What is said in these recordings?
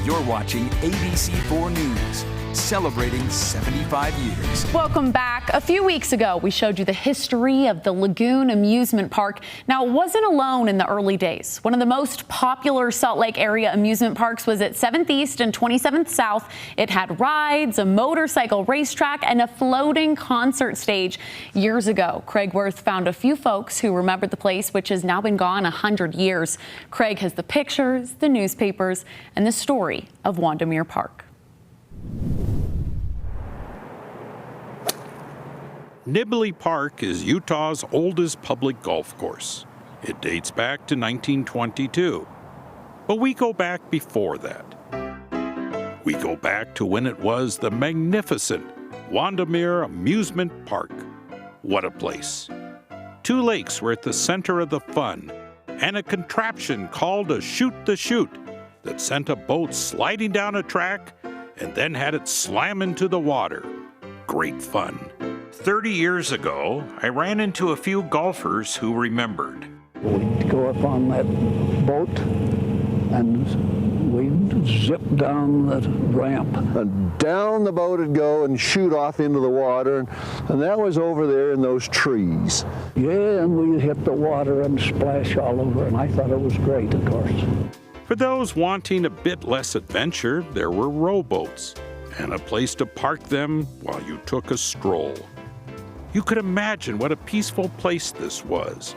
You're watching ABC4 News, celebrating 75 years. Welcome back. A few weeks ago, we showed you the history of the Lagoon Amusement Park. Now, it wasn't alone in the early days. One of the most popular Salt Lake area amusement parks was at 7th East and 27th South. It had rides, a motorcycle racetrack, and a floating concert stage. Years ago, Craig Wirth found a few folks who remembered the place, which has now been gone 100 years. Craig has the pictures, the newspapers, and the story of Wandamere Park. Nibley Park is Utah's oldest public golf course. It dates back to 1922. But we go back before that. We go back to when it was the magnificent Wandamere Amusement Park. What a place. 2 lakes were at the center of the fun, and a contraption called a shoot the chute that sent a boat sliding down a track and then had it slam into the water. Great fun. 30 years ago, I ran into a few golfers who remembered. We'd go up on that boat and we'd zip down that ramp. And down the boat would go and shoot off into the water, and that was over there in those trees. Yeah, and we'd hit the water and splash all over, and I thought it was great, of course. For those wanting a bit less adventure, there were rowboats and a place to park them while you took a stroll. You could imagine what a peaceful place this was.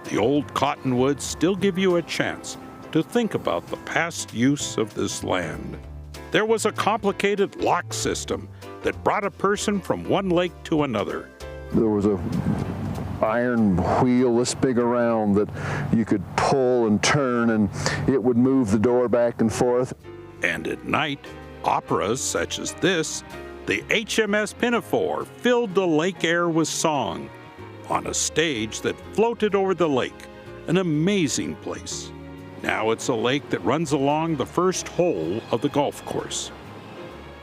The old cottonwoods still give you a chance to think about the past use of this land. There was a complicated lock system that brought a person from one lake to another. There was a iron wheel this big around that you could pull and turn, and it would move the door back and forth. And at night, operas such as this, the HMS Pinafore, filled the lake air with song on a stage that floated over the lake, an amazing place. Now it's a lake that runs along the first hole of the golf course.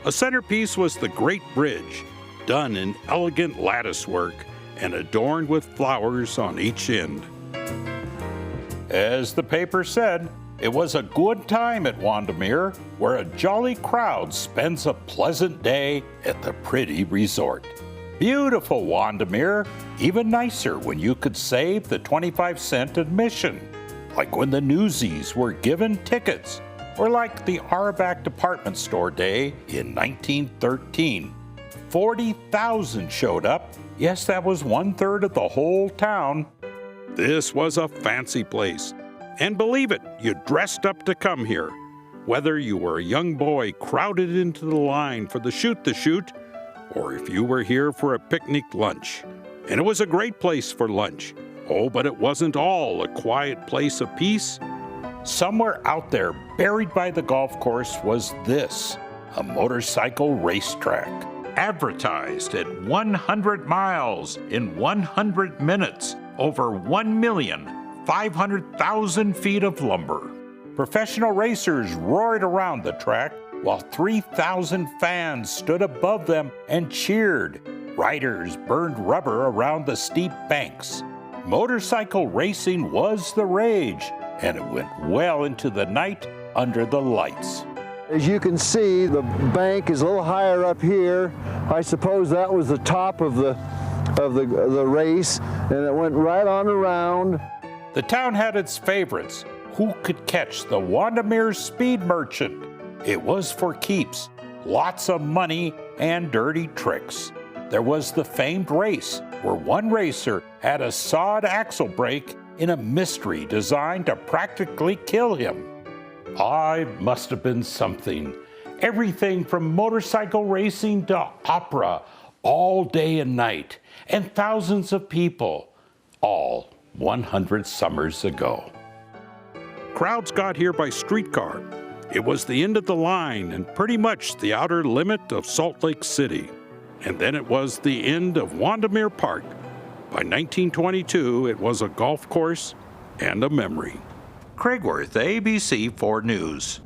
A centerpiece was the Great Bridge, done in elegant lattice work and adorned with flowers on each end. As the paper said, it was a good time at Wandamere, where a jolly crowd spends a pleasant day at the pretty resort. Beautiful Wandamere, even nicer when you could save the 25-cent admission, like when the Newsies were given tickets, or like the Arbac department store day in 1913. 40,000 showed up. Yes, that was 1/3 of the whole town. This was a fancy place. And believe it, you dressed up to come here. Whether you were a young boy crowded into the line for the shoot the chute, or if you were here for a picnic lunch. And it was a great place for lunch. Oh, but it wasn't all a quiet place of peace. Somewhere out there, buried by the golf course, was this, a motorcycle racetrack. Advertised at 100 miles in 100 minutes, over 1,500,000 feet of lumber. Professional racers roared around the track while 3,000 fans stood above them and cheered. Riders burned rubber around the steep banks. Motorcycle racing was the rage, and it went well into the night under the lights. As you can see, the bank is a little higher up here. I suppose that was the top of the race, and it went right on around. The town had its favorites. Who could catch the Wandamere Speed Merchant? It was for keeps, lots of money and dirty tricks. There was the famed race, where one racer had a sawed axle brake in a mystery designed to practically kill him. I must have been something. Everything from motorcycle racing to opera, all day and night, and thousands of people, all 100 summers ago. Crowds got here by streetcar. It was the end of the line and pretty much the outer limit of Salt Lake City. And then it was the end of Wandamere Park. By 1922, it was a golf course and a memory. Craig Wirth, ABC4 News.